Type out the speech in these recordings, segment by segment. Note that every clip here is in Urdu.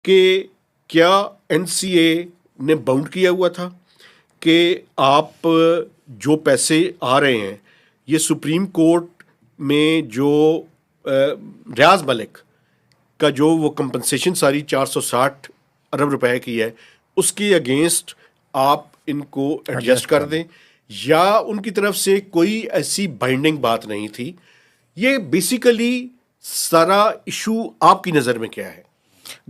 کہ کیا این سی اے نے باؤنڈ کیا ہوا تھا کہ آپ جو پیسے آ رہے ہیں یہ سپریم کورٹ میں جو ریاض ملک کا جو وہ کمپنسیشن ساری 460 ارب روپے کی ہے اس کے اگینسٹ آپ ان کو ایڈجسٹ کر دیں، یا ان کی طرف سے کوئی ایسی بائنڈنگ بات نہیں تھی؟ یہ بیسیکلی سارا ایشو آپ کی نظر میں کیا ہے؟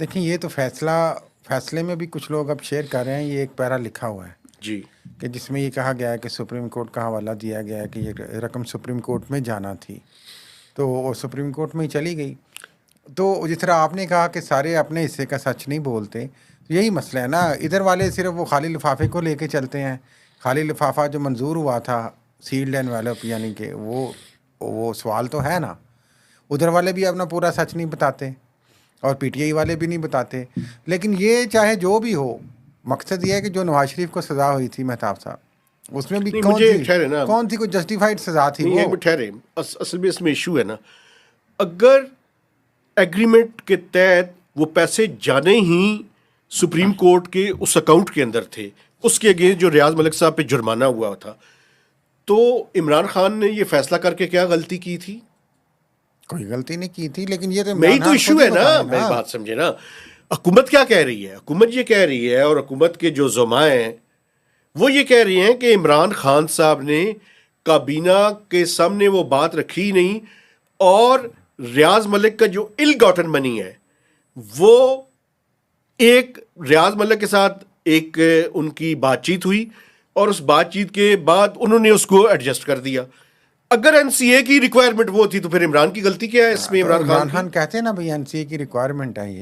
دیکھیں یہ تو فیصلے میں بھی کچھ لوگ اب شیئر کر رہے ہیں، یہ ایک پیرا لکھا ہوا ہے جی، کہ جس میں یہ کہا گیا ہے کہ سپریم کورٹ کا حوالہ دیا گیا ہے کہ یہ رقم سپریم کورٹ میں جانا تھی، تو وہ سپریم کورٹ میں ہی چلی گئی. تو جس طرح آپ نے کہا کہ سارے اپنے حصے کا سچ نہیں بولتے، یہی مسئلہ ہے نا. ادھر والے صرف وہ خالی لفافے کو لے کے چلتے ہیں. خالی لفافہ جو منظور ہوا تھا سیلڈ اینڈ ویلپ، یعنی کہ وہ سوال تو ہے نا. ادھر والے بھی اپنا پورا سچ نہیں بتاتے اور پی ٹی آئی والے بھی نہیں بتاتے. لیکن یہ چاہے جو بھی ہو، مقصد یہ ہے کہ جو نواز شریف کو سزا ہوئی تھی مہتاب صاحب، اس میں بھی کون سی کوئی جسٹیفائڈ سزا تھی؟ وہ ٹھہرے، اصل میں اس میں ایشو ہے نا، اگر ایگریمنٹ کے تحت وہ پیسے جانے ہی سپریم کورٹ کے اس اکاؤنٹ کے اندر تھے، اس کے اگینسٹ جو ریاض ملک صاحب پہ جرمانہ ہوا تھا، تو عمران خان نے یہ فیصلہ کر کے کیا غلطی کی تھی؟ کوئی غلطی نہیں کی تھی، لیکن یہ میری تو ایشو ہے نا، میری بات سمجھے نا. حکومت کیا کہہ رہی ہے؟ حکومت یہ کہہ رہی ہے، اور حکومت کے جو زعماء ہیں وہ یہ کہہ رہی ہیں کہ عمران خان صاحب نے کابینہ کے سامنے وہ بات رکھی نہیں، اور ریاض ملک کا جو ال گاٹن منی ہے وہ ایک ریاض ملک کے ساتھ ایک ان کی بات چیت ہوئی، اور اس بات چیت کے بعد انہوں نے اس کو ایڈجسٹ کر دیا. اگر این سی اے کی ریکوائرمنٹ وہ تھی تو پھر عمران کی غلطی کیا ہے اس میں؟ عمران خان کہتے ہیں نا بھائی این سی اے کی ریکوائرمنٹ ہے یہ.